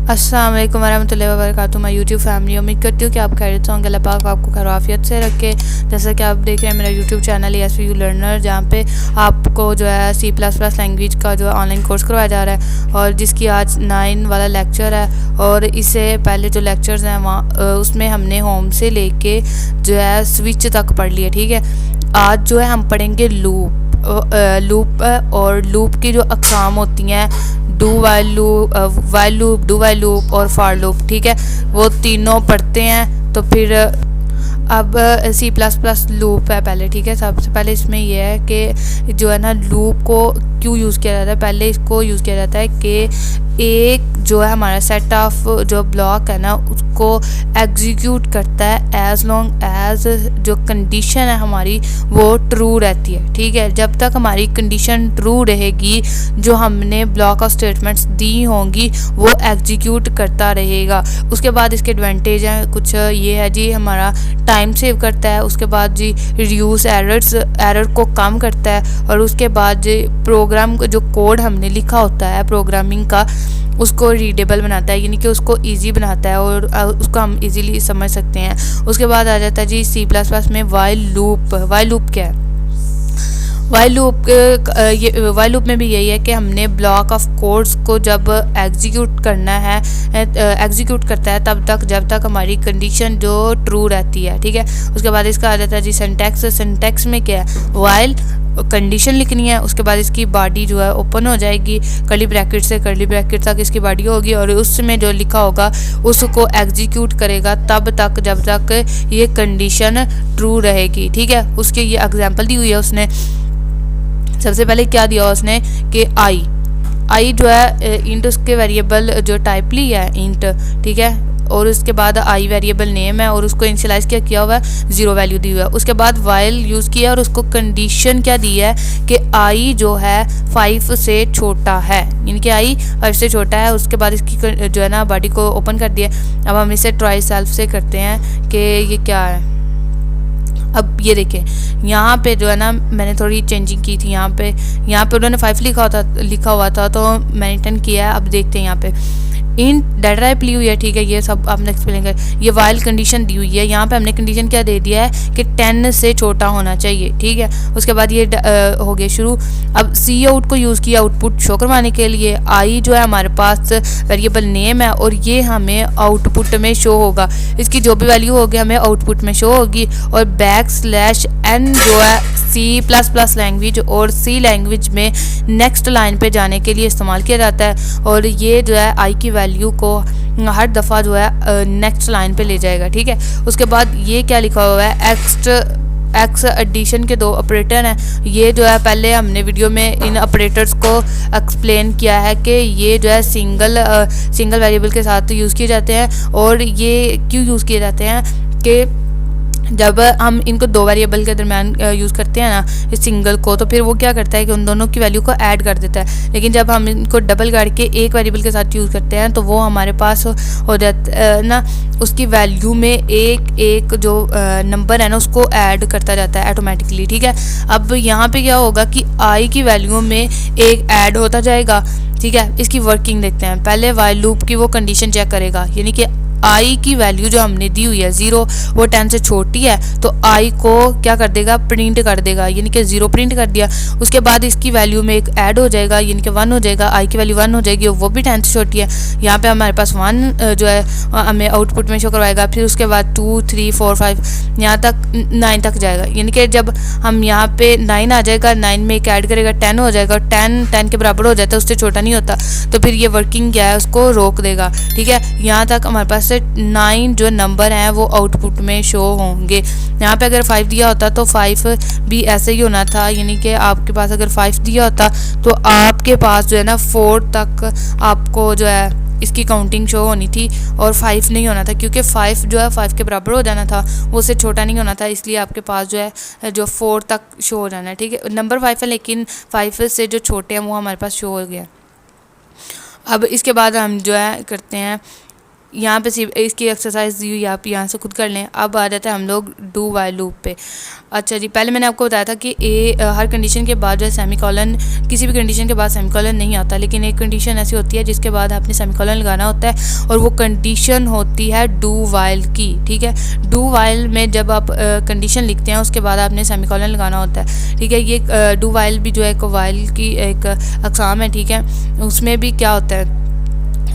अस्सलाम वालेकुम वरहमतुल्लाहि वबरकातुहू। मैं यूट्यूब फैमिली उम्मीद करती हूँ कि आप खैरियत से होंगे। अल्लाह पाक आपको खैरियत से रखे। जैसा कि आप देख रहे हैं मेरा यूट्यूब चैनल ESVU लर्नर, जहाँ पे आपको जो है C++ लैंग्वेज का जो ऑनलाइन कोर्स करवाया जा रहा है और जिसकी आज 9 वाला लेक्चर है। और इससे पहले जो लेक्चर्स हैं वहाँ उसमें हमने होम से लेके जो है स्विच तक पढ़ लिया। ठीक है, आज जो है हम पढ़ेंगे लूप और लूप की जो अक़साम होती हैं, do while loop, do while loop और फॉर लूप। ठीक है, वो तीनों पढ़ते हैं। तो फिर अब C++ लूप है पहले। ठीक है, सबसे पहले इसमें यह है कि जो है ना लूप को क्यों यूज़ किया जाता है। पहले इसको यूज़ किया जाता है कि एक जो है हमारा सेट ऑफ जो ब्लॉक है ना उसको एग्जीक्यूट करता है एज लॉन्ग एज जो कंडीशन है हमारी वो ट्रू रहती है। ठीक है, जब तक हमारी कंडीशन ट्रू रहेगी जो हमने ब्लॉक ऑफ स्टेटमेंट्स दी होंगी वो एग्जीक्यूट करता रहेगा। उसके बाद इसके एडवांटेज हैं कुछ ये है जी, हमारा टाइम सेव करता है। उसके बाद जी रिड्यूस एरर को कम करता है। और उसके बाद जी प्रोग्राम जो कोड हमने लिखा होता है प्रोग्रामिंग का उसको रीडेबल बनाता है, यानी कि उसको इजी बनाता है और उसको हम इजीली समझ सकते हैं। उसके बाद आ जाता है जी C++ में वाइल लूप। वाइल लूप क्या है? वाइल लूप में भी यही है कि हमने ब्लॉक ऑफ कोड्स को जब एग्जीक्यूट करता है तब तक जब तक हमारी कंडीशन जो ट्रू रहती है। ठीक है, उसके बाद इसका आ जाता है जी सिंटैक्स। सिंटैक्स में क्या है? वाइल कंडीशन लिखनी है, उसके बाद इसकी बॉडी जो है ओपन हो जाएगी, कर्ली ब्रैकेट से कर्ली ब्रैकेट तक इसकी बॉडी होगी और उसमें जो लिखा होगा उसको एग्जीक्यूट करेगा तब तक जब तक ये कंडीशन ट्रू रहेगी। ठीक है, उसके ये एग्जांपल दी हुई है उसने। सबसे पहले क्या दिया उसने कि आई जो है इंट, उसके वेरिएबल जो टाइप ली है इंट। ठीक है, और उसके बाद आई वेरिएबल नेम है और उसको इनिशियलाइज क्या हुआ है, 0 वैल्यू दी हुआ है। उसके बाद वाइल यूज़ किया और उसको कंडीशन क्या दी है कि आई जो है 5 से छोटा है, यानी कि आई 5 से छोटा है। उसके बाद इसकी जो है ना बॉडी को ओपन कर दिया। अब हम इसे ट्राई सेल्फ से करते हैं कि ये क्या है। अब ये देखें यहाँ पे जो है ना मैंने थोड़ी चेंजिंग की थी। यहाँ पे उन्होंने 5 लिखा हुआ था तो मैंने 10 किया है। अब देखते हैं यहाँ पे इन डाटा टाइप ली हुई है। ठीक है, ये सब आपने एक्सप्लेन कर। ये वाइल कंडीशन दी हुई है, यहाँ पे हमने कंडीशन क्या दे दिया है कि 10 से छोटा होना चाहिए। ठीक है, उसके बाद ये हो गया शुरू। अब सी आउट को यूज़ किया आउटपुट शो करवाने के लिए। आई जो है हमारे पास वेरिएबल नेम है और ये हमें आउटपुट में शो होगा। इसकी जो भी वैल्यू होगी हमें आउटपुट में शो होगी। और \n जो है C++ लैंग्वेज और C लैंग्वेज में नेक्स्ट लाइन पे जाने के लिए इस्तेमाल किया जाता है और ये जो है आई की वैल्यू को हर दफ़ा जो है नेक्स्ट लाइन पे ले जाएगा। ठीक है, उसके बाद ये क्या लिखा हुआ है, एक्स एडिशन के 2 ऑपरेटर हैं। ये जो है पहले हमने वीडियो में इन ऑपरेटर्स को एक्सप्लेन किया है कि ये जो है सिंगल वेरिएबल के साथ यूज़ किए जाते हैं। और ये क्यों यूज़ किए जाते हैं कि जब हम इनको 2 वेरिएबल के दरमियान यूज़ करते हैं ना इस सिंगल को, तो फिर वो क्या करता है कि उन दोनों की वैल्यू को ऐड कर देता है। लेकिन जब हम इनको डबल करके एक वेरिएबल के साथ यूज़ करते हैं तो वो हमारे पास हो जाता ना, उसकी वैल्यू में एक जो नंबर है ना उसको ऐड करता जाता है ऑटोमेटिकली। ठीक है, अब यहाँ पे क्या होगा कि आई की वैल्यू में एक ऐड होता जाएगा। ठीक है, इसकी वर्किंग देखते हैं। पहले वाइल लूप की वो कंडीशन चेक करेगा, यानी कि आई की वैल्यू जो हमने दी हुई है 0 वो 10 से छोटी है तो आई को क्या कर देगा, प्रिंट कर देगा, यानी कि 0 प्रिंट कर दिया। उसके बाद इसकी वैल्यू में एक ऐड हो जाएगा, यानी कि 1 हो जाएगा। आई की वैल्यू 1 हो जाएगी, वो भी 10 से छोटी है। यहाँ पे हमारे पास 1 जो है हमें आउटपुट में शो करवाएगा। फिर उसके बाद 2 3 4 5 यहाँ तक 9 तक जाएगा, यानी कि जब हम यहाँ पे 9 आ जाएगा, 9 में एक ऐड करेगा 10 हो जाएगा। 10 के बराबर हो जाता है, उससे छोटा नहीं होता। तो फिर ये वर्किंग क्या है उसको रोक देगा। ठीक है, यहाँ तक हमारे पास 9 जो नंबर हैं वो आउटपुट में शो होंगे। यहाँ पे अगर 5 दिया होता तो 5 भी ऐसे ही होना था, यानी कि आपके पास अगर 5 दिया होता तो आपके पास जो है ना 4 तक आपको जो है इसकी काउंटिंग शो होनी थी और 5 नहीं होना था, क्योंकि 5 जो है 5 के बराबर हो जाना था, वो उससे छोटा नहीं होना था। इसलिए आपके पास जो है जो 4 तक शो हो जाना है। ठीक है, नंबर 5 है लेकिन 5 से जो छोटे हैं वो हमारे पास शो हो गया। अब इसके बाद हम जो है करते हैं यहाँ पे इसकी एक्सरसाइज दी हुई आप यहाँ से खुद कर लें। अब आ जाता है हम लोग डू वाइल लूप पे। अच्छा जी, पहले मैंने आपको बताया था कि हर कंडीशन के बाद जो है सेमीकोलन, किसी भी कंडीशन के बाद सेमीकोलन नहीं आता, लेकिन एक कंडीशन ऐसी होती है जिसके बाद आपने सेमीकोलन लगाना होता है और वो कंडीशन होती है डू वाइल की। ठीक है, डू वाइल में जब आप कंडीशन लिखते हैं उसके बाद आपने सेमीकोलन लगाना होता है। ठीक है, ये डू वाइल भी जो है एक वाइल की एक अक़साम है। ठीक है, उसमें भी क्या होता है,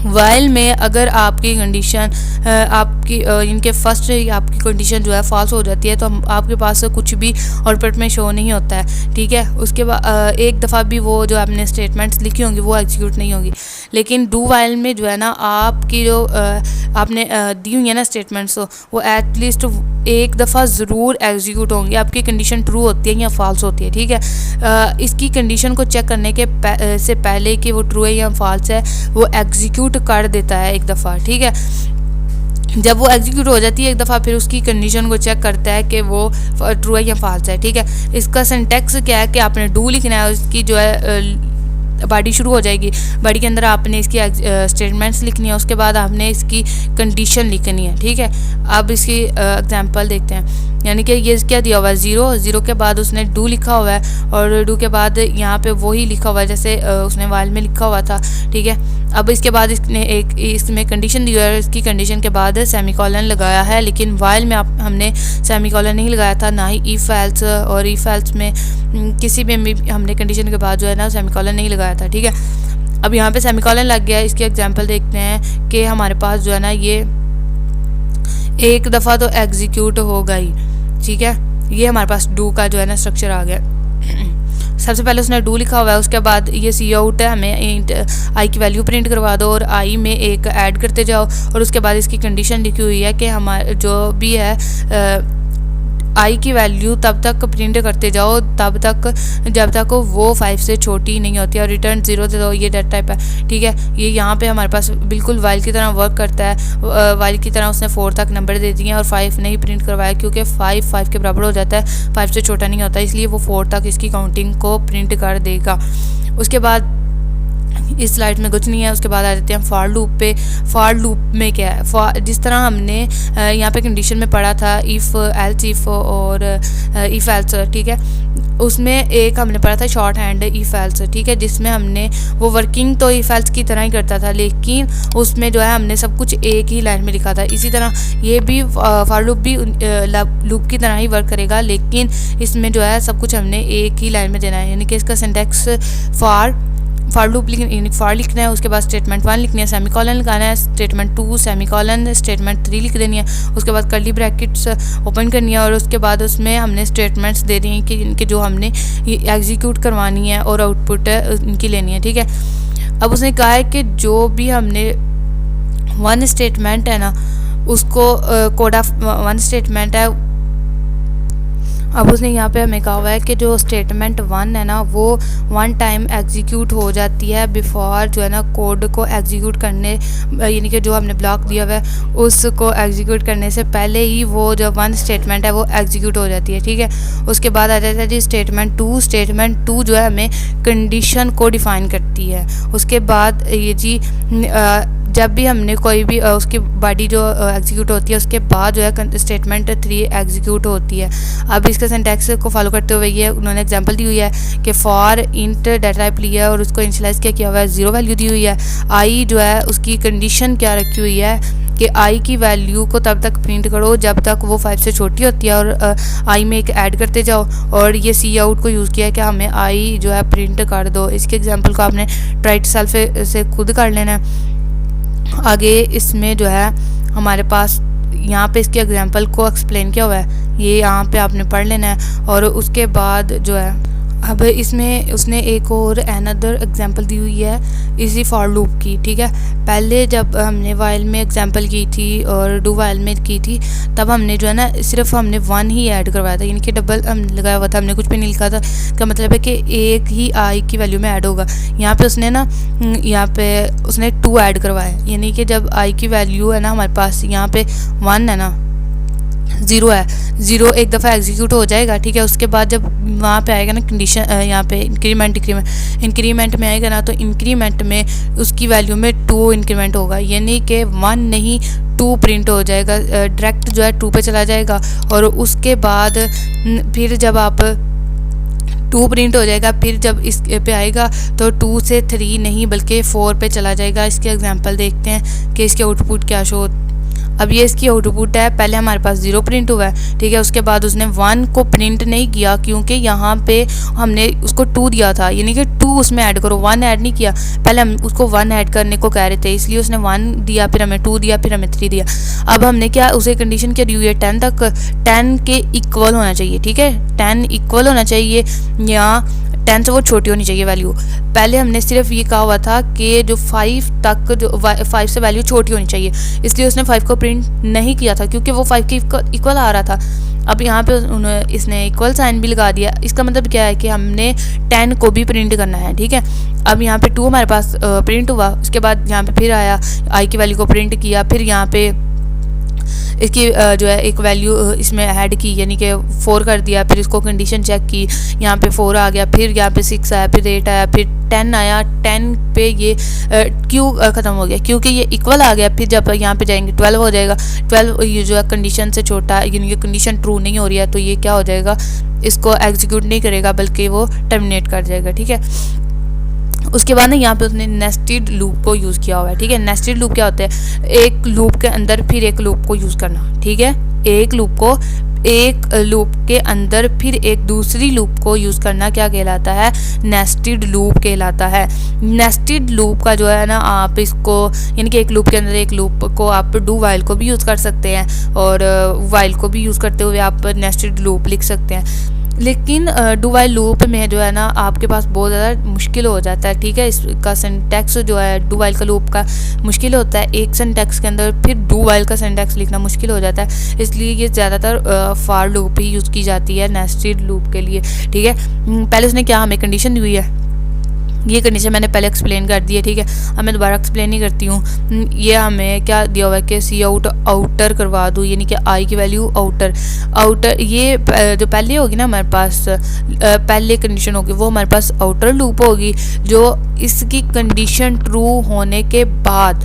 वाइल में अगर आपकी कंडीशन आपकी इनके फर्स्ट आपकी कंडीशन जो है फॉल्स हो जाती है तो आपके पास कुछ भी आउटपुट में शो नहीं होता है। ठीक है, उसके बाद एक दफ़ा भी वो जो आपने स्टेटमेंट्स लिखी होंगी वो एग्जीक्यूट नहीं होगी। लेकिन डू वाइल में जो है ना, आपकी जो आपने दी हुई है ना स्टेटमेंट्स, वो एटलीस्ट एक दफ़ा ज़रूर एग्जीक्यूट होंगी। आपकी कंडीशन ट्रू होती है या फॉल्स होती है। ठीक है, इसकी कंडीशन को चेक करने के से पहले कि वो ट्रू है या फॉल्स है, वो एग्जीक्यूट कर देता है एक दफ़ा। ठीक है, जब वो एग्जीक्यूट हो जाती है एक दफ़ा, फिर उसकी कंडीशन को चेक करता है कि वो ट्रू है या फॉल्स है। ठीक है, इसका सिंटैक्स क्या है कि आपने डू लिखना है, उसकी जो है बॉडी शुरू हो जाएगी, बॉडी के अंदर आपने इसकी स्टेटमेंट्स लिखनी है, उसके बाद आपने इसकी कंडीशन लिखनी है। ठीक है, अब इसकी एग्जांपल देखते हैं। यानी कि ये क्या दिया हुआ है, ज़ीरो के बाद उसने डू लिखा हुआ है और डू के बाद यहाँ पे वही लिखा हुआ है जैसे उसने वाइल में लिखा हुआ था। ठीक है, अब इसके बाद इसने एक इसमें कंडीशन दी हुई है, इसकी कंडीशन के बाद सेमीकोलन लगाया है, लेकिन वाइल में हमने सेमीकोलन नहीं लगाया था, ना ही इफ एल्स, और इफ एल्स में किसी में भी हमने कंडीशन के बाद जो है ना सेमीकोलन नहीं लगाया था। ठीक है, अब यहाँ पे सेमीकोलन लग गया। इसकी एग्जांपल देखते हैं कि हमारे पास जो है ना ये एक दफ़ा तो एग्जीक्यूट हो गई। ठीक है, ये हमारे पास डू का जो है ना स्ट्रक्चर आ गया। सबसे पहले उसने डू लिखा हुआ है, उसके बाद ये सी आउट है, हमें आई की वैल्यू प्रिंट करवा दो और आई में एक ऐड करते जाओ, और उसके बाद इसकी कंडीशन लिखी हुई है कि हमारे जो भी है आई की वैल्यू तब तक प्रिंट करते जाओ तब तक जब तक वो 5 से छोटी नहीं होती, और रिटर्न 0 दे दो। ये डेटा टाइप है। ठीक है, ये यहाँ पे हमारे पास बिल्कुल वाइल की तरह वर्क करता है। वाइल की तरह उसने 4 तक नंबर दे दिए और 5 नहीं प्रिंट करवाया, क्योंकि 5 के बराबर हो जाता है, 5 से छोटा नहीं होता, इसलिए वो 4 तक इसकी काउंटिंग को प्रिंट कर देगा। उसके बाद इस स्लाइड में कुछ नहीं है। उसके बाद आ जाते हैं फॉर लूप पे। फॉर लूप में क्या है, जिस तरह हमने यहाँ पे कंडीशन में पढ़ा था इफ़ एल्स इफ़ और इफ़ एल्स। ठीक है, उसमें एक हमने पढ़ा था शॉर्ट हैंड इफ़ एल्स। ठीक है, जिसमें हमने वो वर्किंग तो इफ़ एल्स की तरह ही करता था, लेकिन उसमें जो है हमने सब कुछ एक ही लाइन में लिखा था। इसी तरह ये भी फॉर लूप भी लूप की तरह ही वर्क करेगा, लेकिन इसमें जो है सब कुछ हमने एक ही लाइन में देना है। यानी कि इसका सिंटैक्स फॉर लूप फॉर लिखना है, उसके बाद स्टेटमेंट 1 लिखनी है, सेमीकोलन लगाना है, स्टेटमेंट 2 सेमीकोलन, स्टेटमेंट 3 लिख देनी है, उसके बाद कर्ली ब्रैकेट्स ओपन करनी है, और उसके बाद उसमें हमने स्टेटमेंट्स दे दी हैं कि इनके जो हमने एग्जीक्यूट करवानी है और आउटपुट इनकी लेनी है। ठीक है, अब उसने कहा है कि जो भी हमने 1 स्टेटमेंट है ना, उसको कोड ऑफ 1 स्टेटमेंट है। अब उसने यहाँ पे हमें कहा हुआ है कि जो स्टेटमेंट 1 है ना, वो 1 टाइम एग्जीक्यूट हो जाती है बिफोर जो है ना कोड को एग्जीक्यूट करने, यानी कि जो हमने ब्लॉक दिया हुआ है उसको एग्जीक्यूट करने से पहले ही वो जो 1 स्टेटमेंट है वो एग्जीक्यूट हो जाती है। ठीक है, उसके बाद आ जाता है जी स्टेटमेंट 2। स्टेटमेंट 2 जो है हमें कंडीशन को डिफ़ाइन करती है। उसके बाद ये जी जब भी हमने कोई भी उसकी बॉडी जो एग्जीक्यूट होती है उसके बाद जो है स्टेटमेंट 3 एग्जीक्यूट होती है। अब इसके सिंटैक्स को फॉलो करते हुए ये उन्होंने एग्जांपल दी हुई है कि फॉर इंट डाटा टाइप लिया है और उसको इनिशियलाइज किया हुआ है, 0 वैल्यू दी हुई है। आई जो है उसकी कंडीशन क्या रखी हुई है कि आई की वैल्यू को तब तक प्रिंट करो जब तक वो 5 से छोटी होती है, और आई में एक ऐड करते जाओ, और ये सी आउट को यूज़ किया है कि हमें आई जो है प्रिंट कर दो। इसके एग्जांपल को आपने ट्राई टू सेल्फ से खुद कर लेना है। आगे इसमें जो है हमारे पास यहाँ पे इसके एग्जांपल को एक्सप्लेन किया हुआ है, ये यहाँ पे आपने पढ़ लेना है। और उसके बाद जो है अब इसमें उसने एक और अनदर एग्जांपल दी हुई है इसी फॉर लूप की। ठीक है, पहले जब हमने वाइल में एग्जांपल की थी और डू वाइल में की थी, तब हमने जो है ना सिर्फ हमने 1 ही ऐड करवाया था, यानी कि डबल हमने लगाया हुआ था, हमने कुछ भी नहीं लिखा था। इसका मतलब है कि एक ही आई की वैल्यू में ऐड होगा। यहाँ पे उसने ना यहाँ पे उसने 2 ऐड करवाया, यानी कि जब आई की वैल्यू है ना हमारे पास यहाँ पे 1 है ना, ज़ीरो है, ज़ीरो एक दफ़ा एग्जीक्यूट हो जाएगा, ठीक है। उसके बाद जब वहाँ पे आएगा ना कंडीशन, यहाँ पे इंक्रीमेंट में आएगा ना, तो इंक्रीमेंट में उसकी वैल्यू में 2 इंक्रीमेंट होगा, यानी कि 1 नहीं 2 प्रिंट हो जाएगा, डायरेक्ट जो है 2 पे चला जाएगा। और उसके बाद फिर जब आप 2 प्रिंट हो जाएगा, फिर जब इस पे आएगा तो 2 से 3 नहीं बल्कि 4 पे चला जाएगा। इसके एग्जांपल देखते हैं कि इसके आउटपुट क्या शो। अब ये इसकी आउटपुट है, पहले हमारे पास 0 प्रिंट हुआ है, ठीक है। उसके बाद उसने 1 को प्रिंट नहीं किया क्योंकि यहाँ पे हमने उसको 2 दिया था, यानी कि 2 उसमें ऐड करो, 1 ऐड नहीं किया। पहले हम उसको 1 ऐड करने को कह रहे थे, इसलिए उसने 1 दिया, फिर हमें 2 दिया, फिर हमें 3 दिया। अब हमने क्या उसे कंडीशन क्या दी हुई है, 10 तक, 10 के इक्वल होना चाहिए, ठीक है। 10 इक्वल होना चाहिए या 10 से वो छोटी होनी चाहिए वैल्यू। पहले हमने सिर्फ ये कहा हुआ था कि जो 5 तक, जो 5 से वैल्यू छोटी होनी चाहिए, इसलिए उसने 5 को प्रिंट नहीं किया था क्योंकि वो 5 के इक्वल आ रहा था। अब यहाँ पे इसने इक्वल साइन भी लगा दिया। इसका मतलब क्या है कि हमने 10 को भी प्रिंट करना है, ठीक है। अब यहाँ पे 2 हमारे पास प्रिंट हुआ, उसके बाद यहाँ पे फिर आया आई की वैल्यू को प्रिंट किया, फिर यहाँ पे इसकी जो है एक वैल्यू इसमें ऐड की, यानी कि 4 कर दिया, फिर इसको कंडीशन चेक की, यहाँ पे 4 आ गया, फिर यहाँ पे 6 आया, फिर 8 आया, फिर 10 आया। 10 पे ये क्यू ख़त्म हो गया क्योंकि ये इक्वल आ गया। फिर जब यहाँ पे जाएंगे 12 हो जाएगा। 12 ये जो है कंडीशन से छोटा, यानी कि कंडीशन ट्रू नहीं हो रही है, तो ये क्या हो जाएगा, इसको एग्जीक्यूट नहीं करेगा बल्कि वो टर्मिनेट कर जाएगा, ठीक है। उसके बाद ना यहाँ पे उसने नेस्टेड लूप को यूज़ किया हुआ है, ठीक है। नेस्टेड लूप क्या होता है, एक लूप के अंदर फिर एक लूप को यूज़ करना, ठीक है। एक लूप के अंदर फिर एक दूसरी लूप को यूज़ करना क्या कहलाता है, नेस्टेड लूप कहलाता है। नेस्टेड लूप का जो है ना, आप इसको यानी कि एक लूप के अंदर एक लूप को आप डू वाइल को भी यूज़ कर सकते हैं और वाइल को भी यूज़ करते हुए आप नेस्टेड लूप लिख सकते हैं। लेकिन डू वाइल लूप में जो है ना, आपके पास बहुत ज़्यादा मुश्किल हो जाता है, ठीक है। इसका सिंटैक्स जो है डू वाइल का लूप का मुश्किल होता है, एक सिंटैक्स के अंदर फिर डू वाइल का सिंटैक्स लिखना मुश्किल हो जाता है, इसलिए ये ज़्यादातर फार लूप ही यूज़ की जाती है नेस्टेड लूप के लिए, ठीक है। पहले उसने क्या हमें कंडीशन दी हुई है, ये कंडीशन मैंने पहले एक्सप्लेन कर दी है, ठीक है। अब मैं दोबारा एक्सप्लेन नहीं करती हूँ। ये हमें क्या दिया हुआ है कि सी आउट आउटर करवा दूँ, यानी कि आई की वैल्यू आउटर ये जो पहले होगी ना हमारे पास, पहले कंडीशन होगी वो हमारे पास आउटर लूप होगी, जो इसकी कंडीशन ट्रू होने के बाद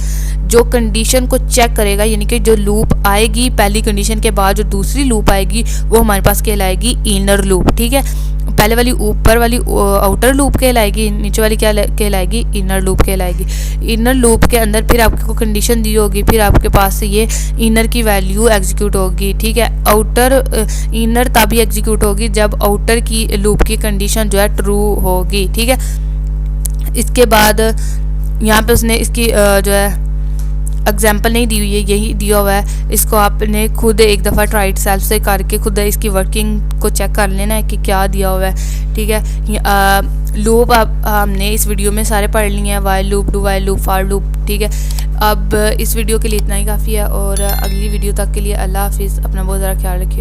जो कंडीशन को चेक करेगा, यानी कि जो लूप आएगी पहली कंडीशन के बाद जो दूसरी लूप आएगी वो हमारे पास कहलाएगी इनर लूप, ठीक है। पहले वाली ऊपर वाली आउटर लूप कहलाएगी, नीचे वाली क्या कहलाएगी, इनर लूप कहलाएगी। इनर लूप के अंदर फिर आपको कंडीशन दी होगी, फिर आपके पास ये इनर की वैल्यू एग्जीक्यूट होगी, ठीक है। आउटर इनर तभी एग्जीक्यूट होगी जब आउटर की लूप की कंडीशन जो है ट्रू होगी, ठीक है। इसके बाद यहाँ पे उसने इसकी जो है एग्जाम्पल नहीं दी हुई है, यही दिया हुआ है। इसको आपने खुद एक दफ़ा ट्राइड सेल्फ से करके खुद इसकी वर्किंग को चेक कर लेना है कि क्या दिया हुआ है, ठीक है। लूप आप हमने इस वीडियो में सारे पढ़ लिए हैं, while loop, do while loop, for loop, ठीक है। अब इस वीडियो के लिए इतना ही काफ़ी है और अगली वीडियो तक के लिए अल्लाह हाफिज़, अपना बहुत ज़्यादा ख्याल रखिए।